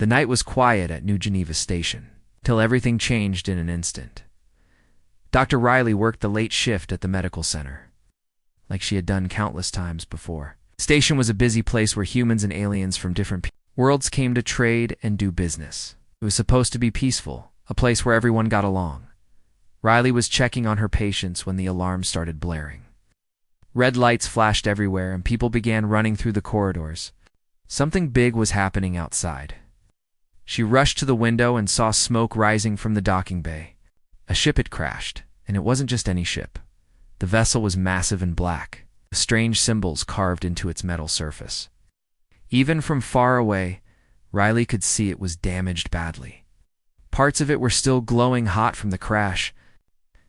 The night was quiet at New Geneva Station, till everything changed in an instant. Dr. Riley worked the late shift at the medical center, like she had done countless times before. The station was a busy place where humans and aliens from different worlds came to trade and do business. It was supposed to be peaceful, a place where everyone got along. Riley was checking on her patients when the alarm started blaring. Red lights flashed everywhere and people began running through the corridors. Something big was happening outside. She rushed to the window and saw smoke rising from the docking bay. A ship had crashed, and it wasn't just any ship. The vessel was massive and black, with strange symbols carved into its metal surface. Even from far away, Riley could see it was damaged badly. Parts of it were still glowing hot from the crash.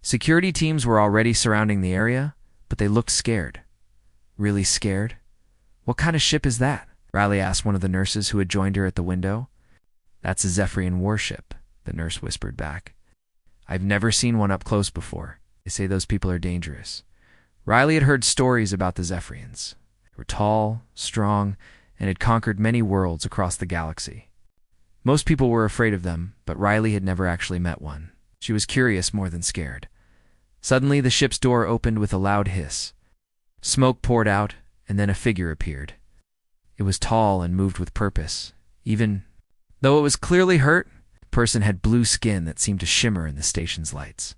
Security teams were already surrounding the area, but they looked scared. Really scared? "What kind of ship is that?" Riley asked one of the nurses who had joined her at the window. "That's a Zephyrian warship," the nurse whispered back. "I've never seen one up close before. They say those people are dangerous." Riley had heard stories about the Zephyrians. They were tall, strong, and had conquered many worlds across the galaxy. Most people were afraid of them, but Riley had never actually met one. She was curious more than scared. Suddenly, the ship's door opened with a loud hiss. Smoke poured out, and then a figure appeared. It was tall and moved with purpose. Even though it was clearly hurt, the person had blue skin that seemed to shimmer in the station's lights.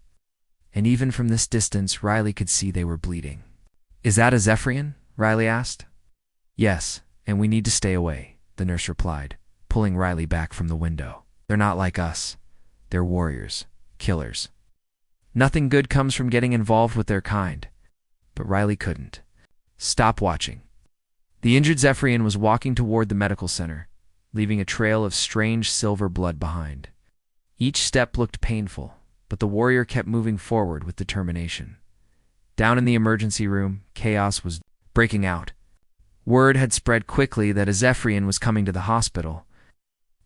And even from this distance, Riley could see they were bleeding. "Is that a Zephyrian?" Riley asked. "Yes, and we need to stay away," the nurse replied, pulling Riley back from the window. "They're not like us. They're warriors, killers. Nothing good comes from getting involved with their kind." But Riley couldn't stop watching. The injured Zephyrian was walking toward the medical center, leaving a trail of strange silver blood behind. Each step looked painful, but the warrior kept moving forward with determination. Down in the emergency room, chaos was breaking out. Word had spread quickly that a Zephyrian was coming to the hospital.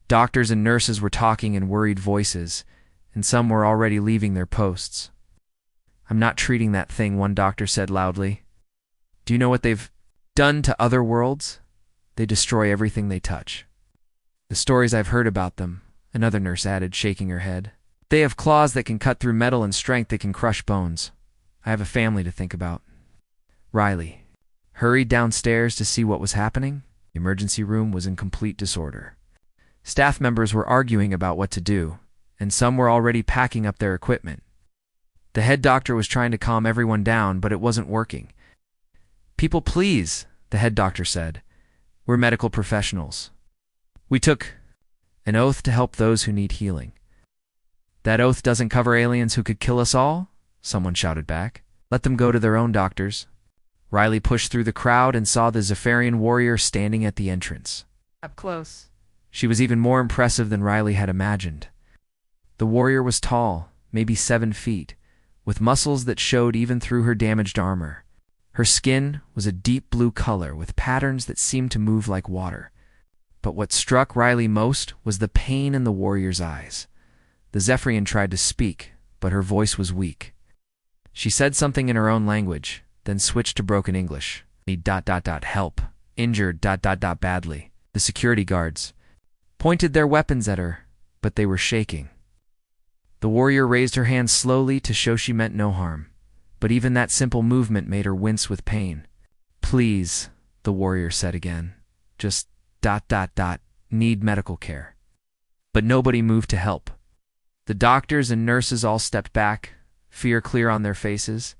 Doctors and nurses were talking in worried voices, and some were already leaving their posts. "I'm not treating that thing," one doctor said loudly. "Do you know what they've done to other worlds? They destroy everything they touch." "The stories I've heard about them," another nurse added, shaking her head. "They have claws that can cut through metal and strength that can crush bones. I have a family to think about." Riley hurried downstairs to see what was happening. The emergency room was in complete disorder. Staff members were arguing about what to do, and some were already packing up their equipment. The head doctor was trying to calm everyone down, but it wasn't working. "People, please," the head doctor said. "We're medical professionals. We took an oath to help those who need healing." "That oath doesn't cover aliens who could kill us all," someone shouted back. "Let them go to their own doctors." Riley pushed through the crowd and saw the Zephyrian warrior standing at the entrance. Up close. She was even more impressive than Riley had imagined. The warrior was tall, maybe 7 feet, with muscles that showed even through her damaged armor. Her skin was a deep blue color with patterns that seemed to move like water. But what struck Riley most was the pain in the warrior's eyes. The Zephyrian tried to speak, but her voice was weak. She said something in her own language, then switched to broken English. "Need ... help. Injured ... badly." The security guards pointed their weapons at her, but they were shaking. The warrior raised her hand slowly to show she meant no harm, but even that simple movement made her wince with pain. "Please," the warrior said again. "Just ... need medical care." But nobody moved to help. The doctors and nurses all stepped back, fear clear on their faces.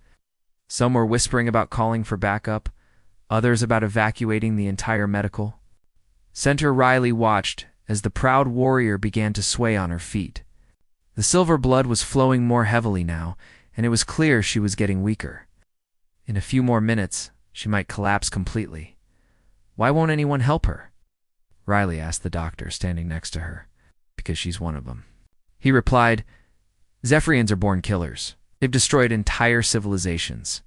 Some were whispering about calling for backup, others about evacuating the entire medical center. Riley watched as the proud warrior began to sway on her feet. The silver blood was flowing more heavily now, and it was clear she was getting weaker. In a few more minutes, she might collapse completely. "Why won't anyone help her?" Riley asked the doctor standing next to her. "Because she's one of them." He replied, "Zephyrians are born killers. They've destroyed entire civilizations.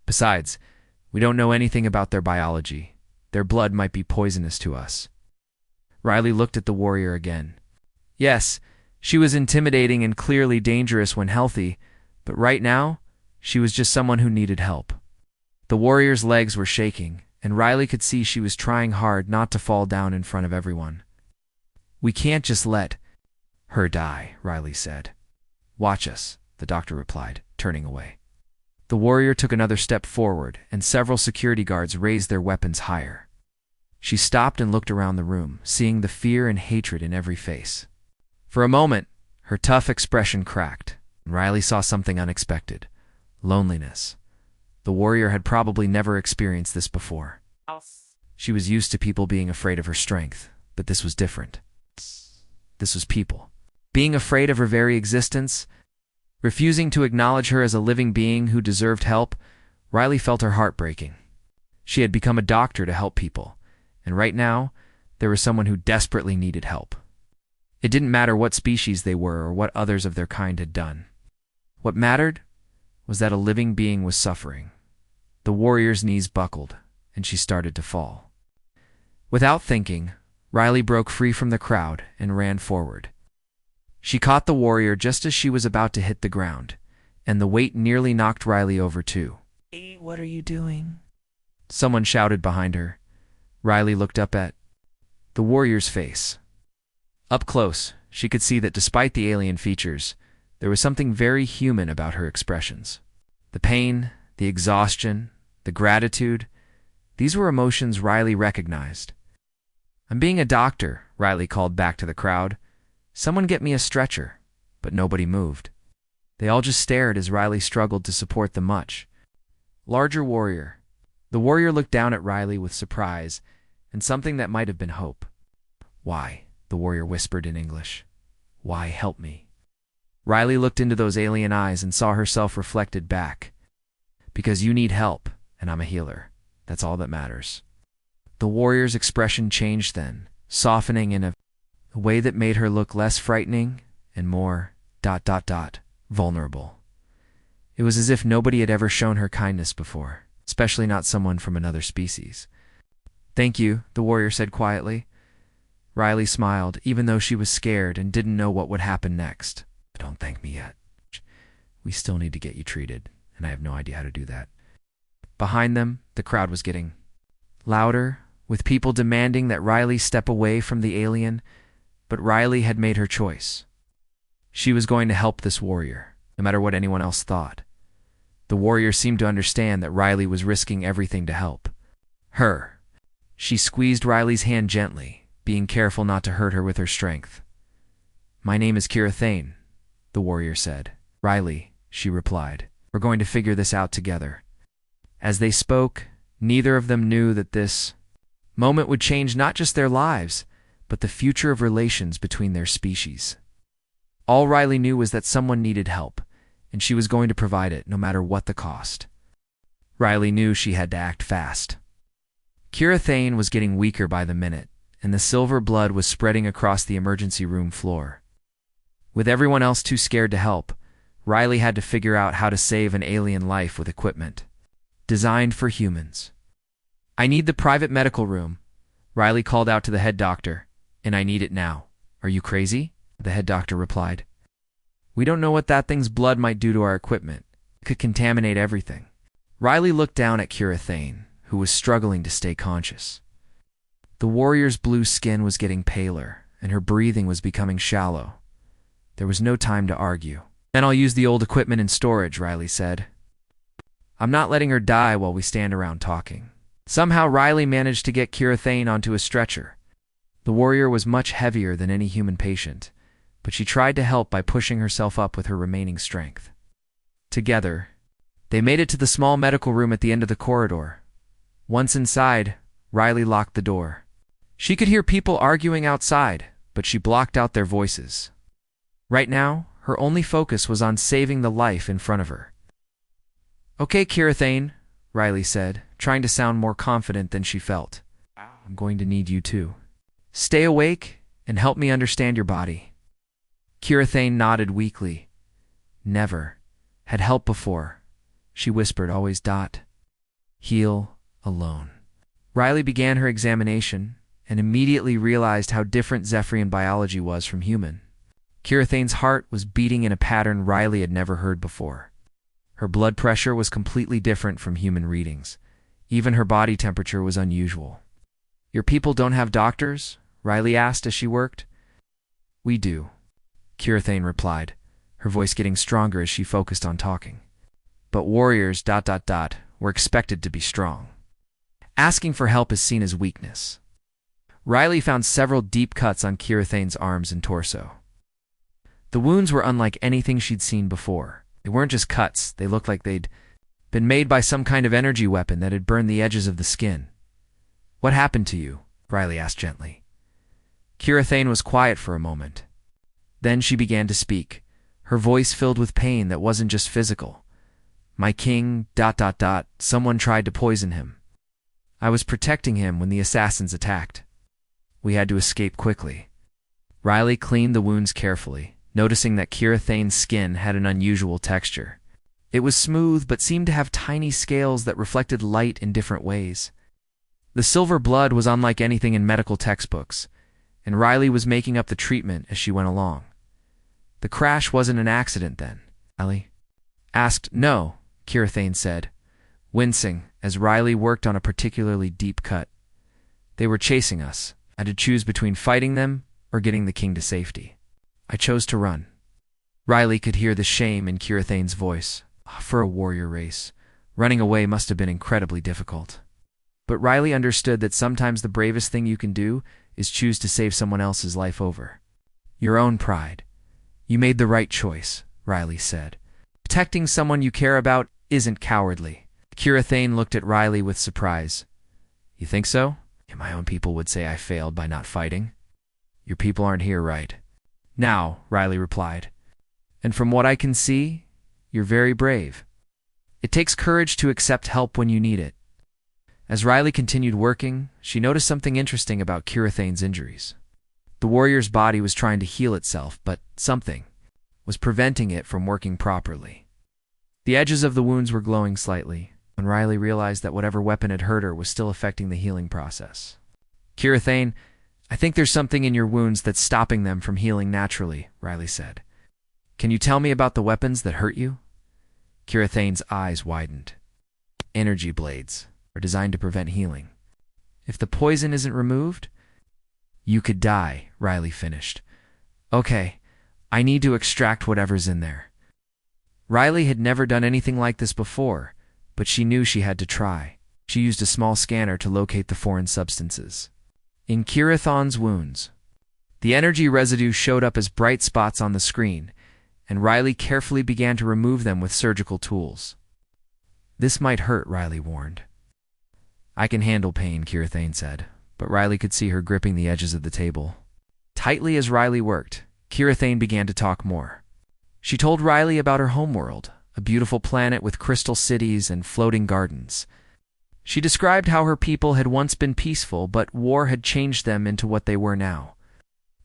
Besides, we don't know anything about their biology. Their blood might be poisonous to us." Riley looked at the warrior again. Yes, she was intimidating and clearly dangerous when healthy, but right now, she was just someone who needed help. The warrior's legs were shaking, and Riley could see she was trying hard not to fall down in front of everyone. We can't just let her die, Riley said. Watch us, the doctor replied, turning away. The warrior took another step forward, and several security guards raised their weapons higher. She stopped and looked around the room, seeing the fear and hatred in every face. For a moment, her tough expression cracked, and Riley saw something unexpected: loneliness. The warrior had probably never experienced this before. She was used to people being afraid of her strength, but this was different. This was people being afraid of her very existence, refusing to acknowledge her as a living being who deserved help. Riley felt her heart breaking. She had become a doctor to help people, and right now, there was someone who desperately needed help. It didn't matter what species they were or what others of their kind had done. What mattered was that a living being was suffering. The warrior's knees buckled, and she started to fall. Without thinking, Riley broke free from the crowd and ran forward. She caught the warrior just as she was about to hit the ground, and the weight nearly knocked Riley over too. "Hey, what are you doing?" Someone shouted behind her. Riley looked up at the warrior's face. Up close, she could see that despite the alien features, there was something very human about her expressions. The pain, the exhaustion, the gratitude, these were emotions Riley recognized. "I'm being a doctor," Riley called back to the crowd. "Someone get me a stretcher," but nobody moved. They all just stared as Riley struggled to support the much larger warrior. The warrior looked down at Riley with surprise and something that might have been hope. "Why?" the warrior whispered in English. "Why help me?" Riley looked into those alien eyes and saw herself reflected back. "Because you need help, and I'm a healer. That's all that matters." The warrior's expression changed then, softening in a way that made her look less frightening and more ... vulnerable. It was as if nobody had ever shown her kindness before, especially not someone from another species. "Thank you," the warrior said quietly. Riley smiled, even though she was scared and didn't know what would happen next. "Don't thank me yet. We still need to get you treated, and I have no idea how to do that." Behind them, the crowd was getting louder, with people demanding that Riley step away from the alien, but Riley had made her choice. She was going to help this warrior, no matter what anyone else thought. The warrior seemed to understand that Riley was risking everything to help her. She squeezed Riley's hand gently, being careful not to hurt her with her strength. "My name is Kira Thane," the warrior said. "Riley," she replied. "We're going to figure this out together." As they spoke, neither of them knew that this moment would change not just their lives, but the future of relations between their species. All Riley knew was that someone needed help, and she was going to provide it no matter what the cost. Riley knew she had to act fast. Kira Thane was getting weaker by the minute, and the silver blood was spreading across the emergency room floor. With everyone else too scared to help, Riley had to figure out how to save an alien life with equipment designed for humans. "I need the private medical room," Riley called out to the head doctor, "and I need it now." "Are you crazy?" the head doctor replied. "We don't know what that thing's blood might do to our equipment. It could contaminate everything." Riley looked down at Kira Thane, who was struggling to stay conscious. The warrior's blue skin was getting paler, and her breathing was becoming shallow. There was no time to argue. "Then I'll use the old equipment in storage," Riley said. "I'm not letting her die while we stand around talking." Somehow Riley managed to get Kira Thane onto a stretcher. The warrior was much heavier than any human patient, but she tried to help by pushing herself up with her remaining strength. Together, they made it to the small medical room at the end of the corridor. Once inside, Riley locked the door. She could hear people arguing outside, but she blocked out their voices. Right now, her only focus was on saving the life in front of her. "Okay, Kira Thane," Riley said, trying to sound more confident than she felt. "I'm going to need you too. Stay awake and help me understand your body." Kira Thane nodded weakly. "Never had helped before," she whispered, "always ... heal alone." Riley began her examination and immediately realized how different Zephyrian biology was from human. Kira Thane's heart was beating in a pattern Riley had never heard before. Her blood pressure was completely different from human readings. Even her body temperature was unusual. "Your people don't have doctors?" Riley asked as she worked. We do, Kirathane replied, her voice getting stronger as she focused on talking. But warriors ... were expected to be strong. Asking for help is seen as weakness. Riley found several deep cuts on Kirathane's arms and torso. The wounds were unlike anything she'd seen before. They weren't just cuts, they looked like they'd been made by some kind of energy weapon that had burned the edges of the skin. "What happened to you?" Riley asked gently. Kirathane was quiet for a moment. Then she began to speak, her voice filled with pain that wasn't just physical. "My king ... someone tried to poison him. I was protecting him when the assassins attacked. We had to escape quickly." Riley cleaned the wounds carefully, noticing that Kirathane's skin had an unusual texture. It was smooth but seemed to have tiny scales that reflected light in different ways. The silver blood was unlike anything in medical textbooks, and Riley was making up the treatment as she went along. "The crash wasn't an accident then?" Riley asked. "No," Kirathane said, wincing as Riley worked on a particularly deep cut. "They were chasing us. I had to choose between fighting them or getting the king to safety. I chose to run." Riley could hear the shame in Kirathane's voice. For a warrior race, running away must have been incredibly difficult. But Riley understood that sometimes the bravest thing you can do is choose to save someone else's life over your own pride. "You made the right choice," Riley said. "Protecting someone you care about isn't cowardly." Kirathane looked at Riley with surprise. "You think so? My own people would say I failed by not fighting." "Your people aren't here, right now," Riley replied. "And from what I can see, you're very brave. It takes courage to accept help when you need it." As Riley continued working, she noticed something interesting about Kirathane's injuries. The warrior's body was trying to heal itself, but something was preventing it from working properly. The edges of the wounds were glowing slightly, when Riley realized that whatever weapon had hurt her was still affecting the healing process. "Kirathane, I think there's something in your wounds that's stopping them from healing naturally," Riley said. "Can you tell me about the weapons that hurt you?" Kirathane's eyes widened. "Energy blades are designed to prevent healing. If the poison isn't removed, you could die," Riley finished. "Okay, I need to extract whatever's in there." Riley had never done anything like this before, but she knew she had to try. She used a small scanner to locate the foreign substances. In Kirathane's wounds, the energy residue showed up as bright spots on the screen, and Riley carefully began to remove them with surgical tools. "This might hurt," Riley warned. "I can handle pain," Kirathane said, but Riley could see her gripping the edges of the table. Tightly as Riley worked, Kirathane began to talk more. She told Riley about her homeworld, a beautiful planet with crystal cities and floating gardens. She described how her people had once been peaceful, but war had changed them into what they were now.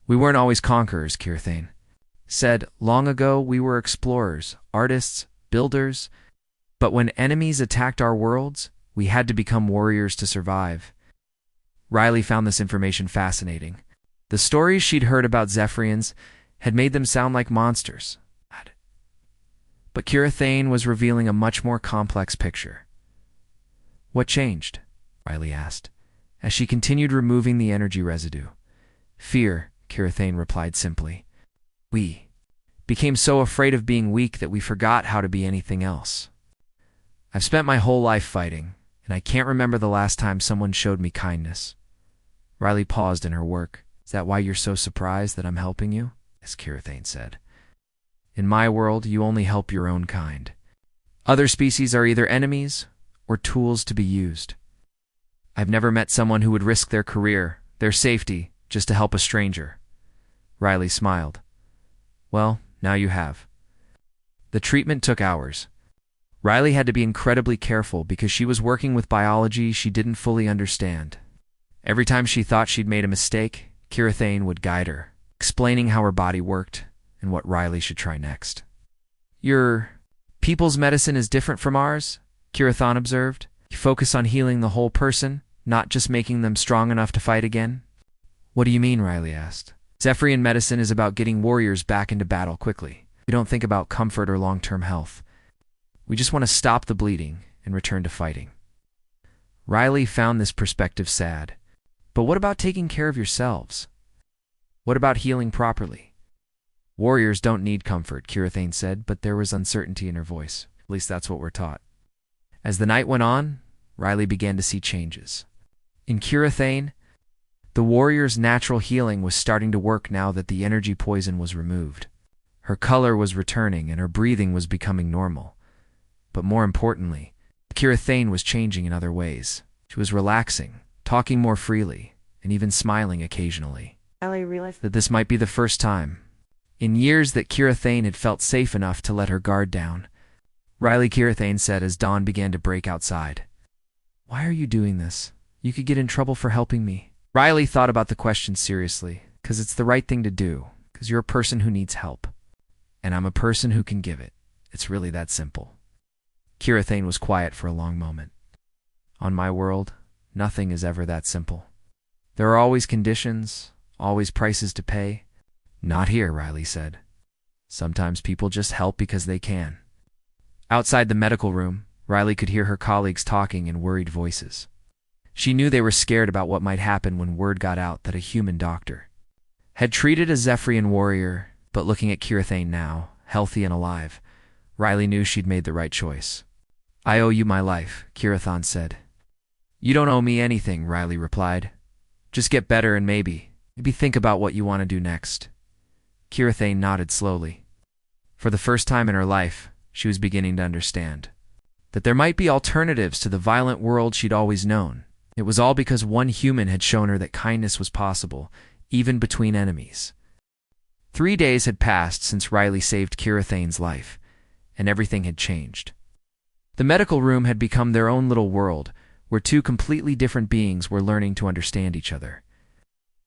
"We weren't always conquerors," Kirathane said. "Long ago we were explorers, artists, builders. But when enemies attacked our worlds, we had to become warriors to survive." Riley found this information fascinating. The stories she'd heard about Zephyrians had made them sound like monsters. But Kirathane was revealing a much more complex picture. "What changed?" Riley asked, as she continued removing the energy residue. "Fear," Kirathane replied simply. "We became so afraid of being weak that we forgot how to be anything else. I've spent my whole life fighting, and I can't remember the last time someone showed me kindness." Riley paused in her work. "Is that why you're so surprised that I'm helping you?" As Kirathane said. "In my world, you only help your own kind. Other species are either enemies or tools to be used. I've never met someone who would risk their career, their safety, just to help a stranger." Riley smiled. "Well, now you have." The treatment took hours. Riley had to be incredibly careful because she was working with biology she didn't fully understand. Every time she thought she'd made a mistake, Kirathane would guide her, explaining how her body worked and what Riley should try next. "Your people's medicine is different from ours," Kirathane observed. "You focus on healing the whole person, not just making them strong enough to fight again." "What do you mean?" Riley asked. "Zephyrian medicine is about getting warriors back into battle quickly. We don't think about comfort or long-term health. We just want to stop the bleeding and return to fighting." Riley found this perspective sad. "But what about taking care of yourselves? What about healing properly?" Warriors don't need comfort, Kirathane said, but there was uncertainty in her voice. At least that's what we're taught. As the night went on, Riley began to see changes. In Kirathane, the warrior's natural healing was starting to work now that the energy poison was removed. Her color was returning and her breathing was becoming normal. But more importantly, Kirathane was changing in other ways. She was relaxing, talking more freely, and even smiling occasionally. Riley realized That this might be the first time in years that Kirathane had felt safe enough to let her guard down. Riley, Kirathane said as dawn began to break outside. "Why are you doing this? You could get in trouble for helping me." Riley thought about the question seriously, because it's the right thing to do, because you're a person who needs help. And I'm a person who can give it. It's really that simple. Kirathane was quiet for a long moment. On my world, nothing is ever that simple. There are always conditions, always prices to pay. Not here, Riley said. Sometimes people just help because they can. Outside the medical room, Riley could hear her colleagues talking in worried voices. She knew they were scared about what might happen when word got out that a human doctor had treated a Zephyrian warrior, but looking at Kirathane now, healthy and alive, Riley knew she'd made the right choice. "I owe you my life," Kirathane said. "You don't owe me anything," Riley replied. "Just get better and maybe think about what you want to do next." Kirathane nodded slowly. For the first time in her life, she was beginning to understand that there might be alternatives to the violent world she'd always known. It was all because one human had shown her that kindness was possible, even between enemies. 3 days had passed since Riley saved Kirathane's life, and everything had changed. The medical room had become their own little world, where two completely different beings were learning to understand each other.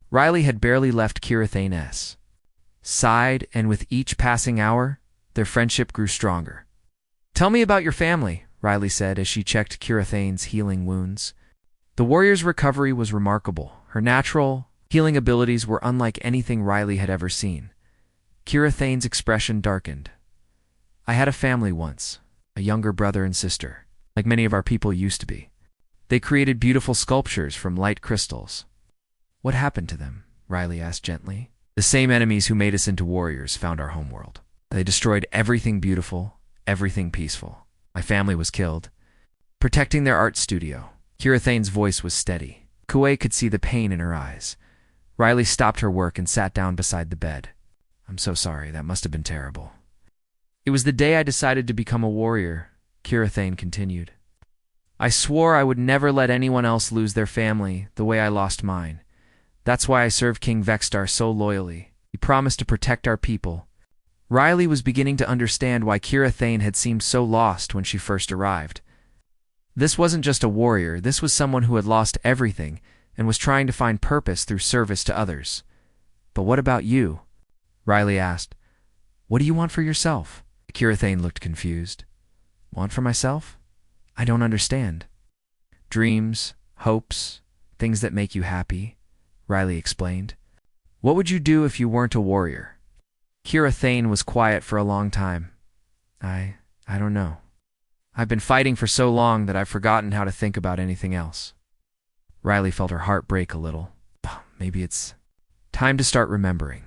Riley had barely left Kirathane's side, and with each passing hour, their friendship grew stronger. "Tell me about your family," Riley said as she checked Kirathane's healing wounds. The warrior's recovery was remarkable. Her natural healing abilities were unlike anything Riley had ever seen. Kirathane's expression darkened. "I had a family once, a younger brother and sister, like many of our people used to be. They created beautiful sculptures from light crystals." "What happened to them?" Riley asked gently. "The same enemies who made us into warriors found our homeworld. They destroyed everything beautiful, everything peaceful. My family was killed, protecting their art studio." Kirathane's voice was steady. Kuei could see the pain in her eyes. Riley stopped her work and sat down beside the bed. "I'm so sorry, that must have been terrible." "It was the day I decided to become a warrior," Kirathane continued. "I swore I would never let anyone else lose their family the way I lost mine. That's why I served King Vextar so loyally. He promised to protect our people." Riley was beginning to understand why Kirathane had seemed so lost when she first arrived. This wasn't just a warrior, this was someone who had lost everything and was trying to find purpose through service to others. "But what about you?" Riley asked. "What do you want for yourself?" Kirathane looked confused. "Want for myself? I don't understand." "Dreams, hopes, things that make you happy," Riley explained. "What would you do if you weren't a warrior?" Kirathane was quiet for a long time. I don't know. I've been fighting for so long that I've forgotten how to think about anything else." Riley felt her heart break a little. Maybe it's time to start remembering.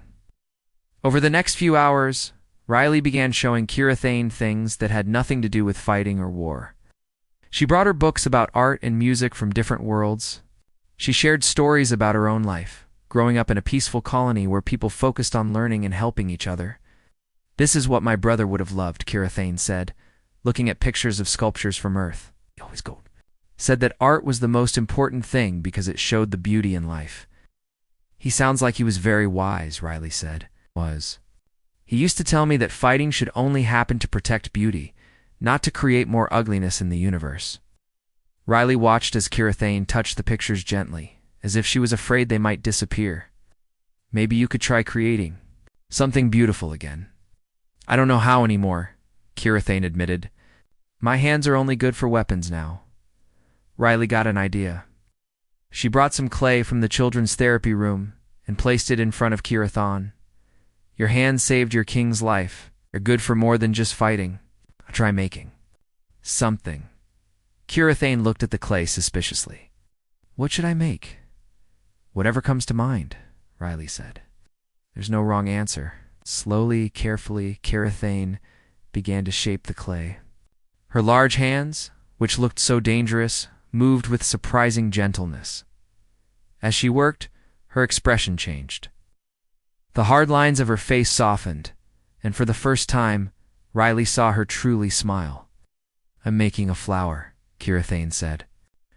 Over the next few hours, Riley began showing Kirathane things that had nothing to do with fighting or war. She brought her books about art and music from different worlds. She shared stories about her own life, growing up in a peaceful colony where people focused on learning and helping each other. "This is what my brother would have loved," Kirathane said, looking at pictures of sculptures from Earth. He always said that art was the most important thing because it showed the beauty in life. "He sounds like he was very wise," Riley said. "He used to tell me that fighting should only happen to protect beauty, not to create more ugliness in the universe." Riley watched as Kirathane touched the pictures gently, as if she was afraid they might disappear. "Maybe you could try creating something beautiful again." "I don't know how anymore," Kirathane admitted. "My hands are only good for weapons now." Riley got an idea. She brought some clay from the children's therapy room and placed it in front of Kirathane. "Your hands saved your king's life. They're good for more than just fighting. I'll try making something." Kirathane looked at the clay suspiciously. "What should I make?" "Whatever comes to mind," Riley said. "There's no wrong answer." Slowly, carefully, Kirathane began to shape the clay. Her large hands, which looked so dangerous, moved with surprising gentleness. As she worked, her expression changed. The hard lines of her face softened, and for the first time, Riley saw her truly smile. "I'm making a flower," Kirathane said.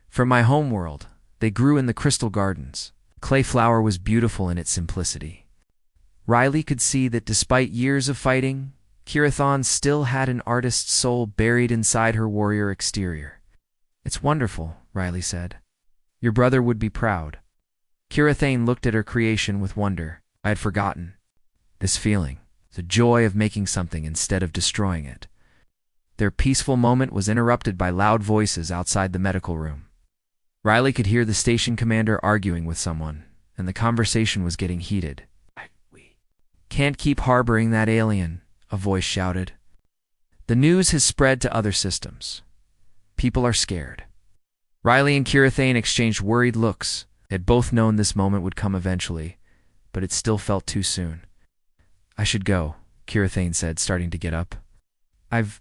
"From my homeworld, they grew in the crystal gardens. Clay flower was beautiful in its simplicity." Riley could see that despite years of fighting, Kirathane still had an artist's soul buried inside her warrior exterior. "It's wonderful," Riley said. "Your brother would be proud." Kirathane looked at her creation with wonder. I had forgotten. This feeling, the joy of making something instead of destroying it. Their peaceful moment was interrupted by loud voices outside the medical room. Riley could hear the station commander arguing with someone, and the conversation was getting heated. "We can't keep harboring that alien," a voice shouted. "The news has spread to other systems. People are scared." Riley and Kirathane exchanged worried looks. They had both known this moment would come eventually, but it still felt too soon. "I should go," Kirathane said, starting to get up. "I've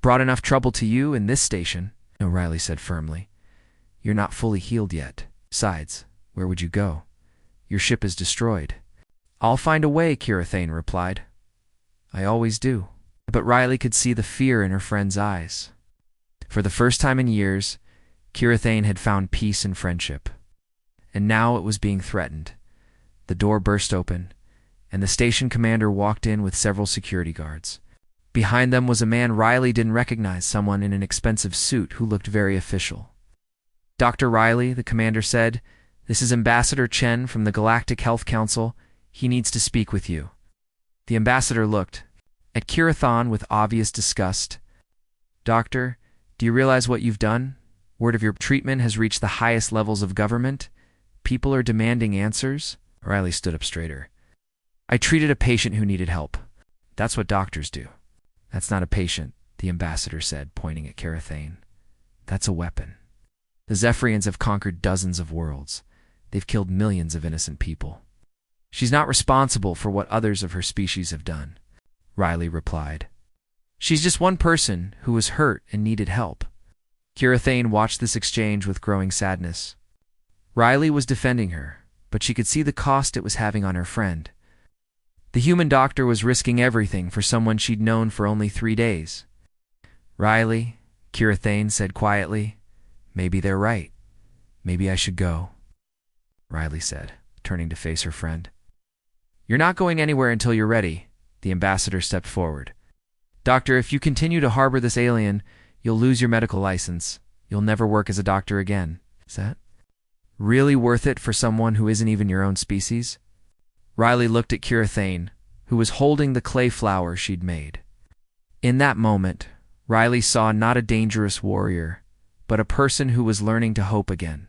brought enough trouble to you in this station," No, Riley said firmly. "You're not fully healed yet. Besides, where would you go? Your ship is destroyed." "I'll find a way," Kirathane replied. "I always do." But Riley could see the fear in her friend's eyes. For the first time in years, Kirathane had found peace and friendship. And now it was being threatened. The door burst open, and the station commander walked in with several security guards. Behind them was a man Riley didn't recognize, someone in an expensive suit who looked very official. "Dr. Riley," the commander said, "this is Ambassador Chen from the Galactic Health Council. He needs to speak with you." The ambassador looked at Kirathane with obvious disgust. "Doctor, do you realize what you've done? Word of your treatment has reached the highest levels of government. People are demanding answers." Riley stood up straighter. "I treated a patient who needed help. That's what doctors do." "That's not a patient," the ambassador said, pointing at Kirathane. "That's a weapon. The Zephyrians have conquered dozens of worlds. They've killed millions of innocent people. She's not responsible for what others of her species have done," Riley replied. "She's just one person who was hurt and needed help." Kirathane watched this exchange with growing sadness. Riley was defending her, but she could see the cost it was having on her friend. The human doctor was risking everything for someone she'd known for only 3 days. "Riley," Kirathane said quietly, "maybe they're right. Maybe I should go." Riley said, turning to face her friend. "You're not going anywhere until you're ready." The ambassador stepped forward. "Doctor, if you continue to harbor this alien, you'll lose your medical license. You'll never work as a doctor again. Is that really worth it for someone who isn't even your own species?" Riley looked at Kirathane, who was holding the clay flower she'd made. In that moment, Riley saw not a dangerous warrior, but a person who was learning to hope again.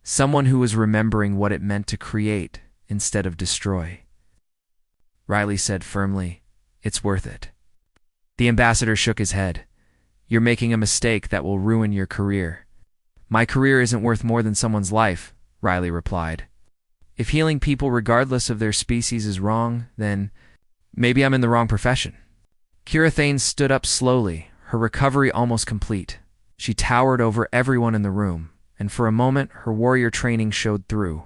Someone who was remembering what it meant to create instead of destroy. Riley said firmly, "It's worth it." The ambassador shook his head. "You're making a mistake that will ruin your career." "My career isn't worth more than someone's life," Riley replied. "If healing people regardless of their species is wrong, then maybe I'm in the wrong profession." Kirathane stood up slowly, her recovery almost complete. She towered over everyone in the room, and for a moment her warrior training showed through.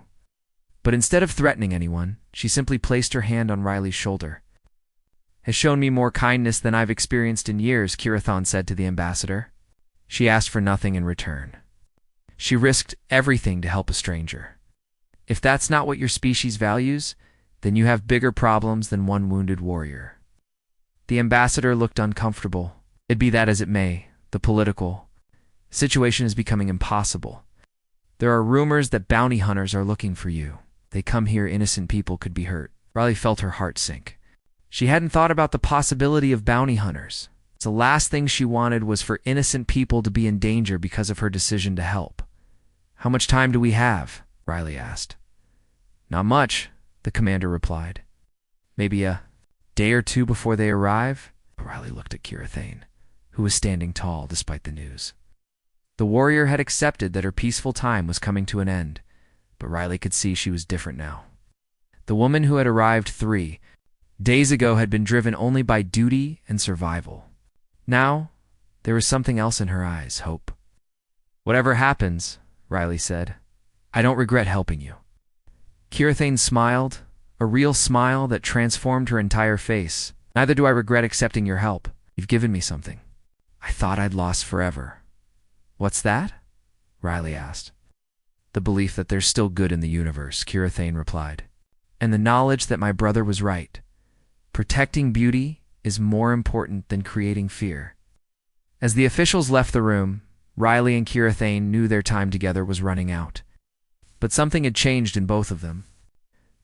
But instead of threatening anyone, she simply placed her hand on Riley's shoulder. "Has shown me more kindness than I've experienced in years," Kirathane said to the ambassador. She asked for nothing in return. She risked everything to help a stranger. If that's not what your species values, then you have bigger problems than one wounded warrior. The ambassador looked uncomfortable. It be that as it may, the political situation is becoming impossible. There are rumors that bounty hunters are looking for you. They come here, innocent people could be hurt. Riley felt her heart sink. She hadn't thought about the possibility of bounty hunters. The last thing she wanted was for innocent people to be in danger because of her decision to help. "How much time do we have?" Riley asked. "Not much," the commander replied. "Maybe a day or two before they arrive?" Riley looked at Kirathane, who was standing tall despite the news. The warrior had accepted that her peaceful time was coming to an end, but Riley could see she was different now. The woman who had arrived 3 days ago had been driven only by duty and survival. Now, there was something else in her eyes, hope. "Whatever happens," Riley said, "I don't regret helping you." Kirathane smiled, a real smile that transformed her entire face. "Neither do I regret accepting your help. You've given me something I thought I'd lost forever." "What's that?" Riley asked. "The belief that there's still good in the universe," Kirathane replied. "And the knowledge that my brother was right. Protecting beauty is more important than creating fear." As the officials left the room, Riley and Kirathane knew their time together was running out. But something had changed in both of them.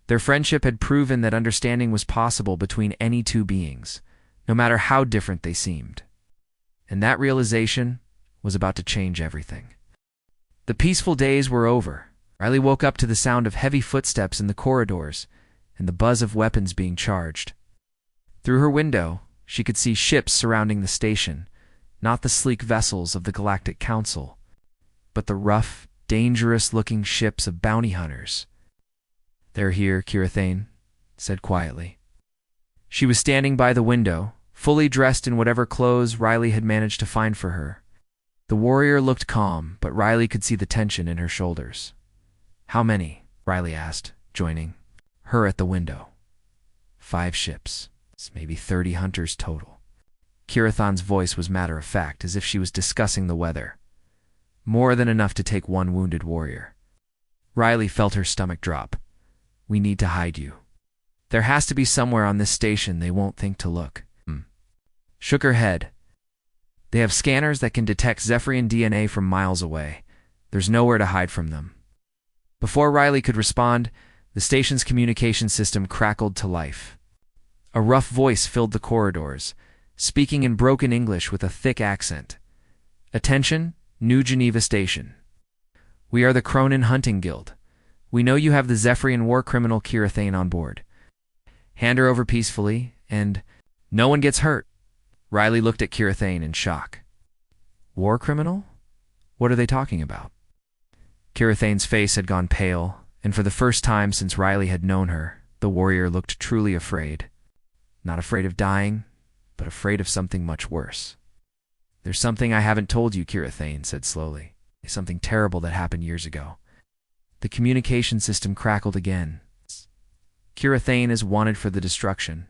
Their friendship had proven that understanding was possible between any two beings, no matter how different they seemed. And that realization was about to change everything. The peaceful days were over. Riley woke up to the sound of heavy footsteps in the corridors and the buzz of weapons being charged. Through her window, she could see ships surrounding the station, not the sleek vessels of the Galactic Council, but the rough, dangerous-looking ships of bounty hunters. "They're here," Kirathane said quietly. She was standing by the window, fully dressed in whatever clothes Riley had managed to find for her. The warrior looked calm, but Riley could see the tension in her shoulders. "How many?" Riley asked, joining her at the window. 5 ships. It's maybe 30 hunters total." Kirathane's voice was matter-of-fact, as if she was discussing the weather. "More than enough to take 1 wounded warrior." Riley felt her stomach drop. "We need to hide you. There has to be somewhere on this station they won't think to look." Shook her head. "They have scanners that can detect Zephyrian DNA from miles away. There's nowhere to hide from them." Before Riley could respond, the station's communication system crackled to life. A rough voice filled the corridors, speaking in broken English with a thick accent. "Attention, New Geneva Station. We are the Cronin Hunting Guild. We know you have the Zephyrian war criminal Kirathane on board. Hand her over peacefully, and no one gets hurt." Riley looked at Kirathane in shock. "War criminal? What are they talking about?" Kirathane's face had gone pale, and for the first time since Riley had known her, the warrior looked truly afraid. Not afraid of dying, but afraid of something much worse. "There's something I haven't told you," Kirathane said slowly. "Something terrible that happened years ago." The communication system crackled again. "Kirathane is wanted for the destruction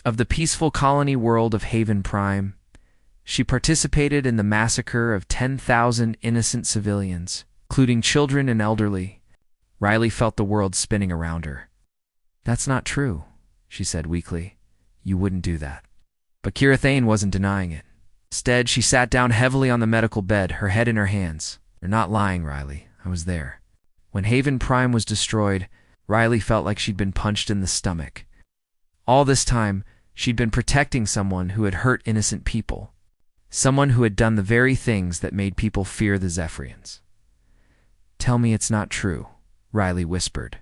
of the peaceful colony world of Haven Prime. She participated in the massacre of 10,000 innocent civilians, including children and elderly." Riley felt the world spinning around her. "That's not true," she said weakly. "You wouldn't do that." But Kirathane wasn't denying it. Instead, she sat down heavily on the medical bed, her head in her hands. "You're not lying, Riley. I was there. When Haven Prime was destroyed, Riley felt like she'd been punched in the stomach. All this time, she'd been protecting someone who had hurt innocent people. Someone who had done the very things that made people fear the Zephyrians." "Tell me it's not true," Riley whispered.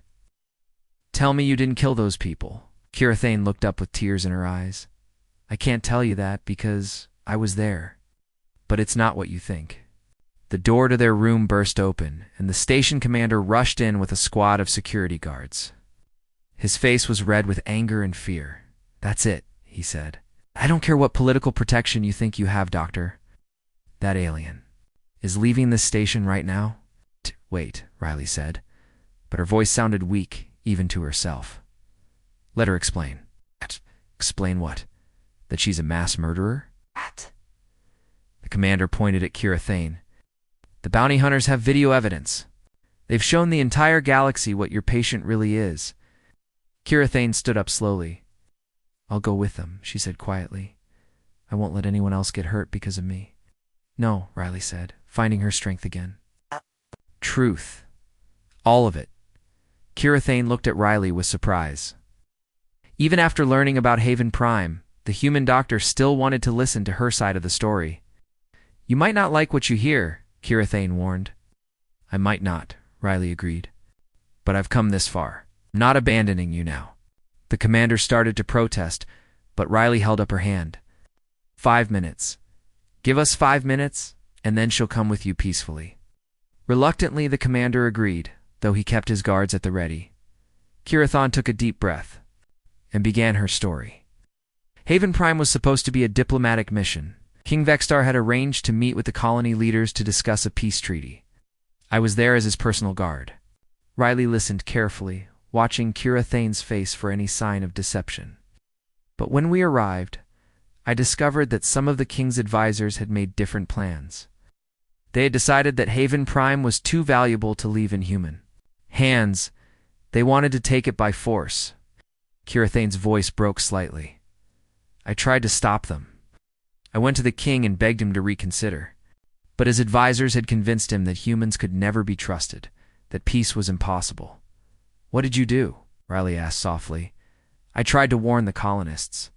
"Tell me you didn't kill those people." Kirathane looked up with tears in her eyes. "I can't tell you that because I was there. But it's not what you think." The door to their room burst open, and the station commander rushed in with a squad of security guards. His face was red with anger and fear. "That's it," he said. "I don't care what political protection you think you have, Doctor. That alien is leaving this station right now." "Wait," Riley said, but her voice sounded weak, even to herself. "Let her explain." "Explain what? That she's a mass murderer?" The commander pointed at Kirathane. "The bounty hunters have video evidence. They've shown the entire galaxy what your patient really is." Kirathane stood up slowly. "I'll go with them," she said quietly. "I won't let anyone else get hurt because of me." "No," Riley said, finding her strength again. "Truth. All of it." Kirathane looked at Riley with surprise. Even after learning about Haven Prime, the human doctor still wanted to listen to her side of the story. "You might not like what you hear," Kirathane warned. "I might not," Riley agreed. "But I've come this far. I'm not abandoning you now." The commander started to protest, but Riley held up her hand. 5 minutes. Give us 5 minutes, and then she'll come with you peacefully." Reluctantly, the commander agreed, though he kept his guards at the ready. Kirathane took a deep breath. and began her story. Haven Prime was supposed to be a diplomatic mission. King Vextar had arranged to meet with the colony leaders to discuss a peace treaty. I was there as his personal guard. Riley listened carefully, watching Kira Thane's face for any sign of deception. But when we arrived, I discovered that some of the king's advisors had made different plans. They had decided that Haven Prime was too valuable to leave in human hands. They wanted to take it by force. Kira Thane's voice broke slightly. I tried to stop them. I went to the king and begged him to reconsider. But his advisors had convinced him that humans could never be trusted, that peace was impossible. What did you do? Riley asked softly. I tried to warn the colonists.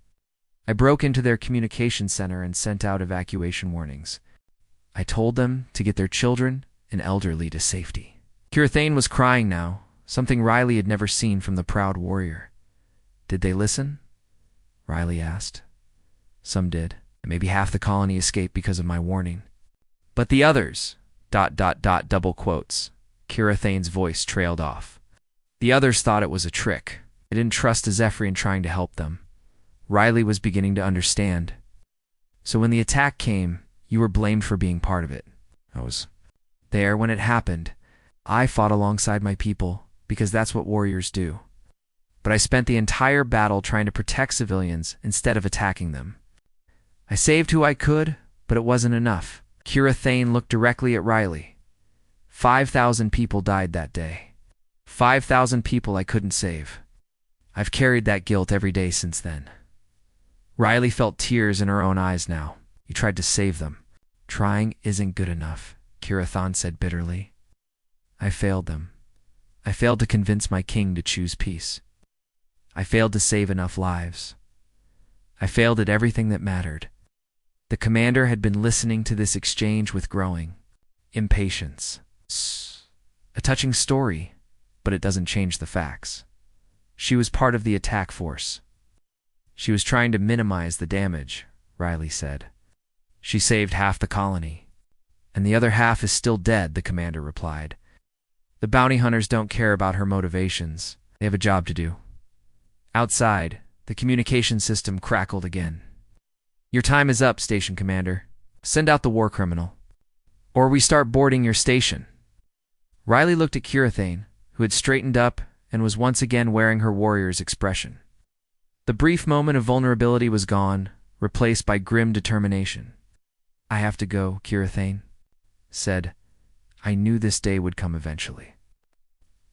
I broke into their communication center and sent out evacuation warnings. I told them to get their children and elderly to safety. Kira Thane was crying now, something Riley had never seen from the proud warrior. Did they listen? Riley asked. Some did. Maybe half the colony escaped because of my warning. But the others, ... double quotes. Kira Thane's voice trailed off. The others thought it was a trick. They didn't trust Zephyrian trying to help them. Riley was beginning to understand. So when the attack came, you were blamed for being part of it. I was there when it happened. I fought alongside my people, because that's what warriors do. But I spent the entire battle trying to protect civilians instead of attacking them. I saved who I could, but it wasn't enough. Kira Thane looked directly at Riley. 5,000 people died that day. 5,000 people I couldn't save. I've carried that guilt every day since then. Riley felt tears in her own eyes now. You tried to save them. Trying isn't good enough, Kira Thane said bitterly. I failed them. I failed to convince my king to choose peace. I failed to save enough lives. I failed at everything that mattered. The commander had been listening to this exchange with growing impatience. A touching story, but it doesn't change the facts. She was part of the attack force. She was trying to minimize the damage, Riley said. She saved half the colony. And the other half is still dead, the commander replied. The bounty hunters don't care about her motivations. They have a job to do. Outside, the communication system crackled again. Your time is up, station commander. Send out the war criminal. Or we start boarding your station. Riley looked at Kira Thane, who had straightened up and was once again wearing her warrior's expression. The brief moment of vulnerability was gone, replaced by grim determination. I have to go, Kira Thane said. I knew this day would come eventually.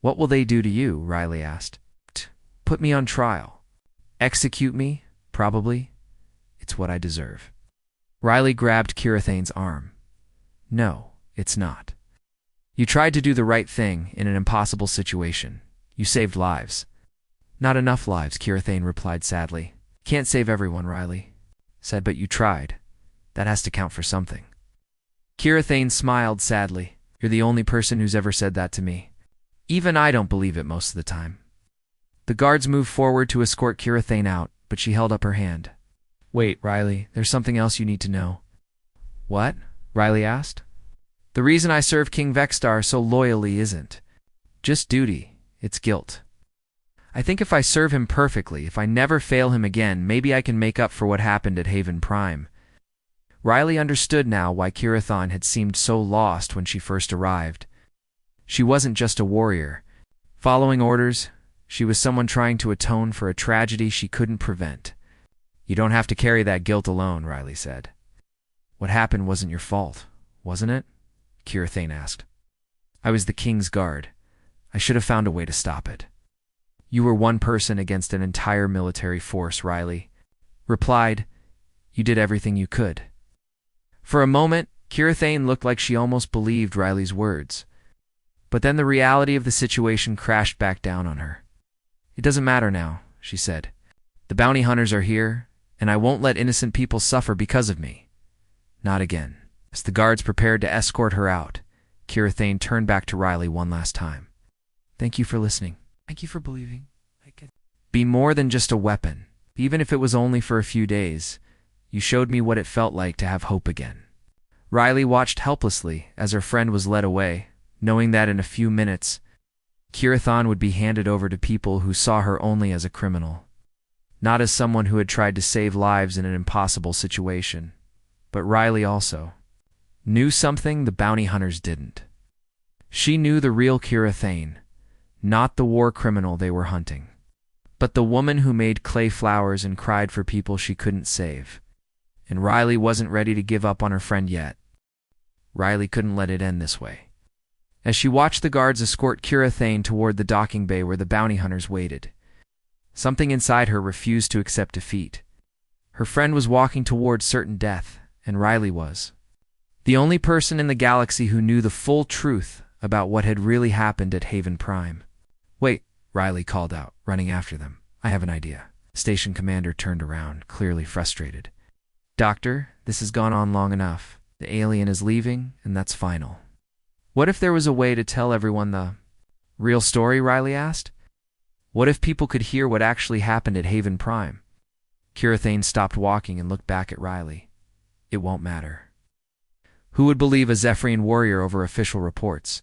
What will they do to you? Riley asked. Put me on trial. Execute me, probably. It's what I deserve. Riley grabbed Kira Thane's arm. No, it's not. You tried to do the right thing in an impossible situation. You saved lives. Not enough lives, Kira Thane replied sadly. Can't save everyone, Riley said, but you tried. That has to count for something. Kira Thane smiled sadly. You're the only person who's ever said that to me. Even I don't believe it most of the time. The guards moved forward to escort Kira Thane out, but she held up her hand. Wait, Riley, there's something else you need to know. What? Riley asked. The reason I serve King Vextar so loyally isn't just duty, it's guilt. I think if I serve him perfectly, if I never fail him again, maybe I can make up for what happened at Haven Prime. Riley understood now why Kira Thane had seemed so lost when she first arrived. She wasn't just a warrior. Following orders, she was someone trying to atone for a tragedy she couldn't prevent. You don't have to carry that guilt alone, Riley said. What happened wasn't your fault, wasn't it? Kira Thane asked. I was the king's guard. I should have found a way to stop it. You were one person against an entire military force, Riley replied. You did everything you could. For a moment, Kira Thane looked like she almost believed Riley's words. But then the reality of the situation crashed back down on her. It doesn't matter now, she said. The bounty hunters are here, and I won't let innocent people suffer because of me. Not again. As the guards prepared to escort her out, Kira Thane turned back to Riley one last time. Thank you for listening. Thank you for believing. I could be more than just a weapon. Even if it was only for a few days, you showed me what it felt like to have hope again. Riley watched helplessly as her friend was led away, knowing that in a few minutes, Kira Thane would be handed over to people who saw her only as a criminal. not as someone who had tried to save lives in an impossible situation. But Riley also knew something the bounty hunters didn't. She knew the real Kira Thane, not the war criminal they were hunting, but the woman who made clay flowers and cried for people she couldn't save. And Riley wasn't ready to give up on her friend yet. Riley couldn't let it end this way. As she watched the guards escort Kira Thane toward the docking bay where the bounty hunters waited, something inside her refused to accept defeat. Her friend was walking toward certain death, and Riley was the only person in the galaxy who knew the full truth about what had really happened at Haven Prime. "Wait," Riley called out, running after them. "I have an idea." Station commander turned around, clearly frustrated. "Doctor, this has gone on long enough. The alien is leaving, and that's final. What if there was a way to tell everyone the real story?" Riley asked. "What if people could hear what actually happened at Haven Prime?" Kira Thane stopped walking and looked back at Riley. "It won't matter. Who would believe a Zephyrian warrior over official reports?"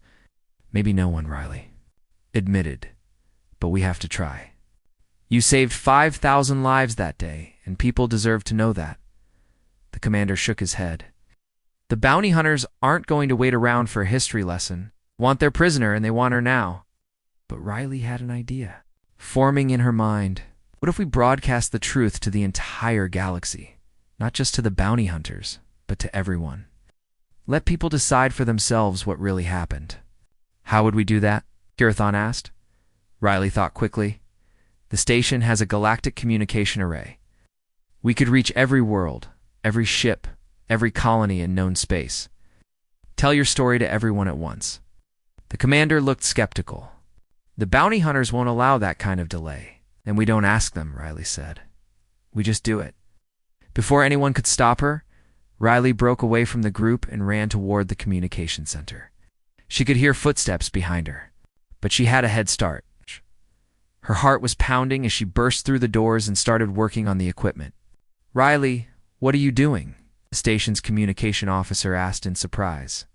"Maybe no one," Riley admitted, "but we have to try. You saved 5,000 lives that day, and people deserve to know that." The commander shook his head. "The bounty hunters aren't going to wait around for a history lesson. They want their prisoner, and they want her now." But Riley had an idea forming in her mind. What if we broadcast the truth to the entire galaxy? Not just to the bounty hunters, but to everyone. Let people decide for themselves what really happened. "How would we do that?" Kirathon asked. Riley thought quickly. "The station has a galactic communication array. We could reach every world, every ship, every colony in known space. Tell your story to everyone at once." The commander looked skeptical. "The bounty hunters won't allow that kind of delay, and we don't ask them," Riley said. "We just do it." Before anyone could stop her, Riley broke away from the group and ran toward the communication center. She could hear footsteps behind her, but she had a head start. Her heart was pounding as she burst through the doors and started working on the equipment. "Riley, what are you doing?" the station's communication officer asked in surprise.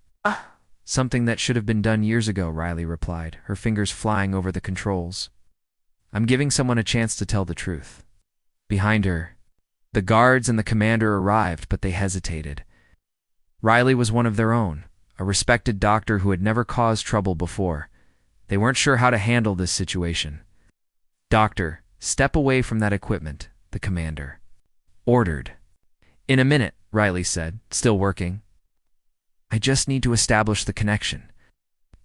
"Something that should have been done years ago," Riley replied, her fingers flying over the controls. "I'm giving someone a chance to tell the truth." Behind her, the guards and the commander arrived, but they hesitated. Riley was one of their own, a respected doctor who had never caused trouble before. They weren't sure how to handle this situation. "Doctor, step away from that equipment," the commander ordered. "In a minute," Riley said, still working. "I just need to establish the connection."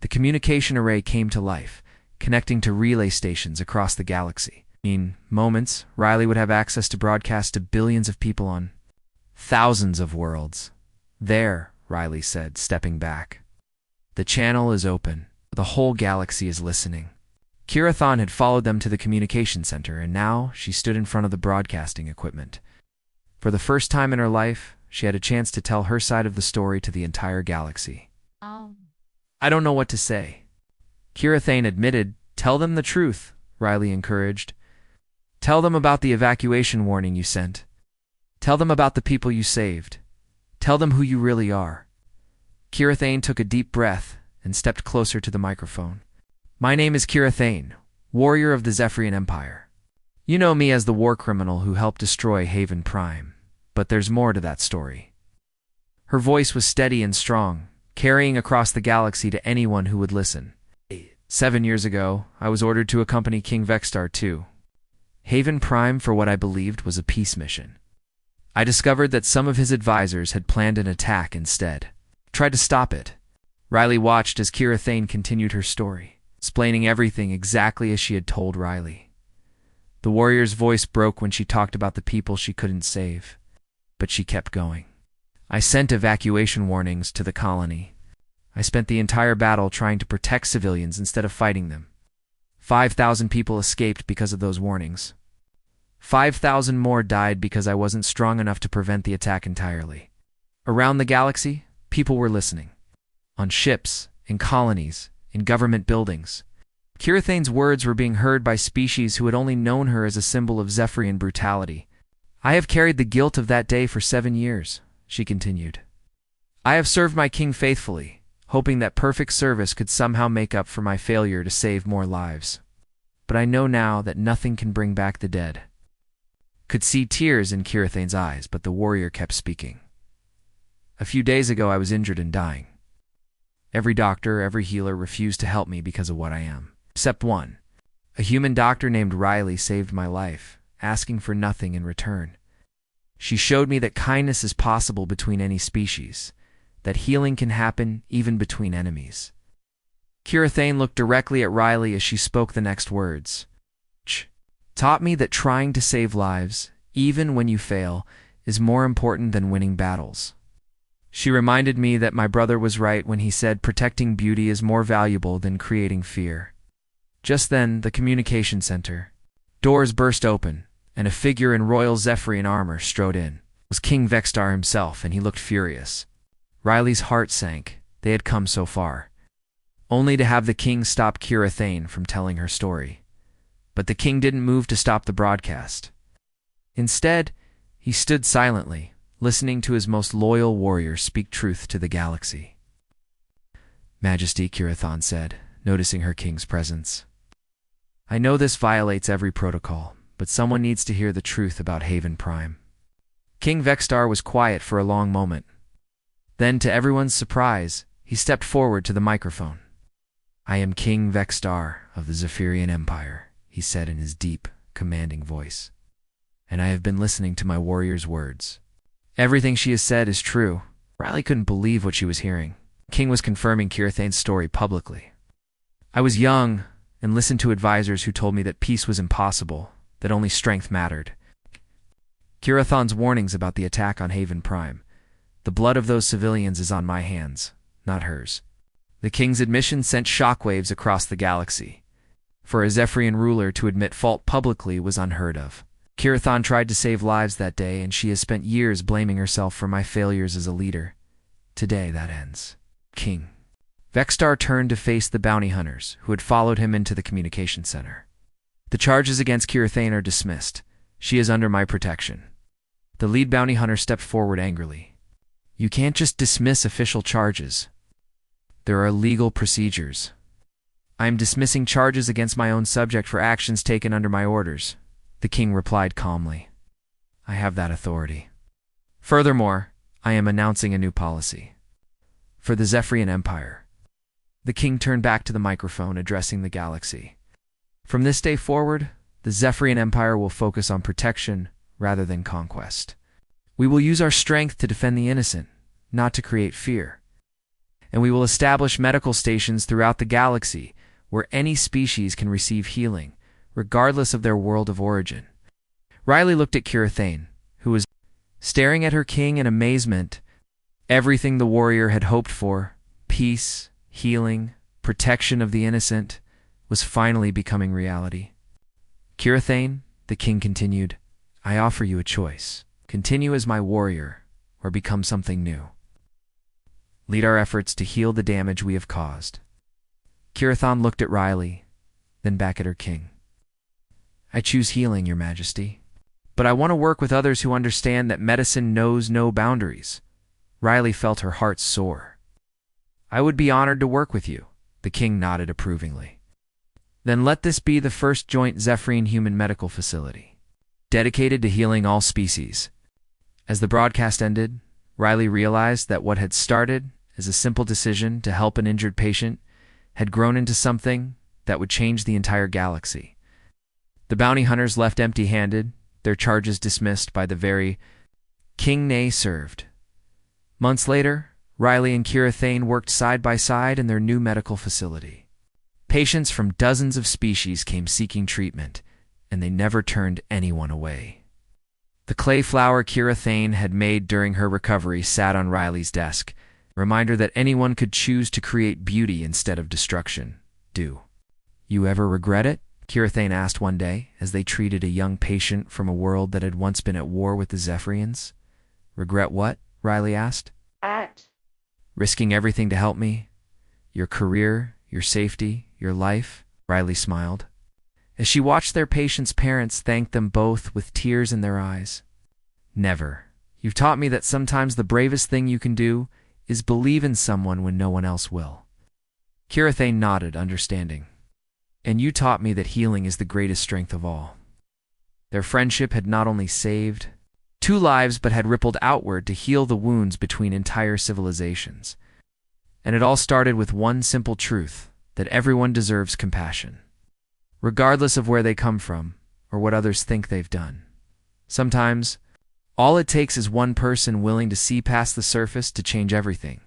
The communication array came to life, connecting to relay stations across the galaxy. In moments, Riley would have access to broadcast to billions of people on thousands of worlds. "There," Riley said, stepping back. "The channel is open. The whole galaxy is listening." Kirathon had followed them to the communication center, and now she stood in front of the broadcasting equipment. For the first time in her life, she had a chance to tell her side of the story to the entire galaxy. "I don't know what to say," Kira Thane admitted. "Tell them the truth," Riley encouraged. "Tell them about the evacuation warning you sent. Tell them about the people you saved. Tell them who you really are." Kira Thane took a deep breath and stepped closer to the microphone. "My name is Kira Thane, warrior of the Zephyrian Empire. You know me as the war criminal who helped destroy Haven Prime, but there's more to that story." Her voice was steady and strong, carrying across the galaxy to anyone who would listen. 7 years ago, I was ordered to accompany King Vexstar to Haven Prime for what I believed was a peace mission. I discovered that some of his advisors had planned an attack instead. Tried to stop it. Riley watched as Kira Thane continued her story, explaining everything exactly as she had told Riley. The warrior's voice broke when she talked about the people she couldn't save, but she kept going. "I sent evacuation warnings to the colony. I spent the entire battle trying to protect civilians instead of fighting them. 5,000 people escaped because of those warnings. 5,000 more died because I wasn't strong enough to prevent the attack entirely. Around the galaxy, people were listening. On ships, in colonies, in government buildings. Kira Thane's words were being heard by species who had only known her as a symbol of Zephyrian brutality. I have carried the guilt of that day for 7 years, she continued. I have served my king faithfully, hoping that perfect service could somehow make up for my failure to save more lives. But I know now that nothing can bring back the dead. could see tears in Kirathane's eyes, but the warrior kept speaking. A few days ago I was injured and dying. Every doctor, every healer refused to help me because of what I am. Except one. A human doctor named Riley saved my life, asking for nothing in return. She showed me that kindness is possible between any species, that healing can happen even between enemies. Kirathane looked directly at Riley as she spoke the next words. Taught me that trying to save lives, even when you fail, is more important than winning battles. She reminded me that my brother was right when he said protecting beauty is more valuable than creating fear. Just then, the communication center. Doors burst open, and a figure in royal Zephyrian armor strode in. It was King Vextar himself, and he looked furious. Riley's heart sank. They had come so far, only to have the king stop Kirathane from telling her story. But the king didn't move to stop the broadcast. Instead, he stood silently, listening to his most loyal warrior speak truth to the galaxy. Majesty, Kirathane said, noticing her king's presence. I know this violates every protocol, but someone needs to hear the truth about Haven Prime. King Vextar was quiet for a long moment. Then, to everyone's surprise, he stepped forward to the microphone. I am King Vextar of the Zephyrian Empire, he said in his deep, commanding voice. And I have been listening to my warrior's words. Everything she has said is true. Riley couldn't believe what she was hearing. King was confirming Kirathane's story publicly. I was young and listened to advisors who told me that peace was impossible, that only strength mattered. Kirathane's warnings about the attack on Haven Prime. The blood of those civilians is on my hands, not hers. The king's admission sent shockwaves across the galaxy. For a Zephyrian ruler to admit fault publicly was unheard of. Kirathane tried to save lives that day, and she has spent years blaming herself for my failures as a leader. Today that ends. King Vextar turned to face the bounty hunters, who had followed him into the communication center. The charges against Kirathane are dismissed. She is under my protection. The lead bounty hunter stepped forward angrily. You can't just dismiss official charges. There are legal procedures. I am dismissing charges against my own subject for actions taken under my orders, the king replied calmly. I have that authority. Furthermore, I am announcing a new policy. For the Zephyrian Empire. The king turned back to the microphone, addressing the galaxy. From this day forward, the Zephyrian Empire will focus on protection rather than conquest. We will use our strength to defend the innocent, not to create fear. And we will establish medical stations throughout the galaxy where any species can receive healing, regardless of their world of origin. Riley looked at Kirathane, who was staring at her king in amazement. Everything the warrior had hoped for, peace, healing, protection of the innocent, was finally becoming reality. Kirathane, the king continued, I offer you a choice. Continue as my warrior, or become something new. Lead our efforts to heal the damage we have caused. Kirathane looked at Riley, then back at her king. I choose healing, Your Majesty. But I want to work with others who understand that medicine knows no boundaries. Riley felt her heart soar. I would be honored to work with you, the king nodded approvingly. Then let this be the first joint Zephyrian human medical facility, dedicated to healing all species. As the broadcast ended, Riley realized that what had started as a simple decision to help an injured patient had grown into something that would change the entire galaxy. The bounty hunters left empty-handed, their charges dismissed by the very king they served. Months later, Riley and Kirathane worked side by side in their new medical facility. Patients from dozens of species came seeking treatment, and they never turned anyone away. The clay flower Kirathane had made during her recovery sat on Riley's desk, a reminder that anyone could choose to create beauty instead of destruction. Do you ever regret it? Kirathane asked one day, as they treated a young patient from a world that had once been at war with the Zephyrians. Regret what? Riley asked. Risking everything to help me? Your career, your safety, your life? Riley smiled, as she watched their patient's parents thank them both with tears in their eyes. Never. You've taught me that sometimes the bravest thing you can do is believe in someone when no one else will. Kirathane nodded, understanding. And you taught me that healing is the greatest strength of all. Their friendship had not only saved two lives but had rippled outward to heal the wounds between entire civilizations. And it all started with one simple truth, that everyone deserves compassion, regardless of where they come from or what others think they've done. Sometimes, all it takes is one person willing to see past the surface to change everything.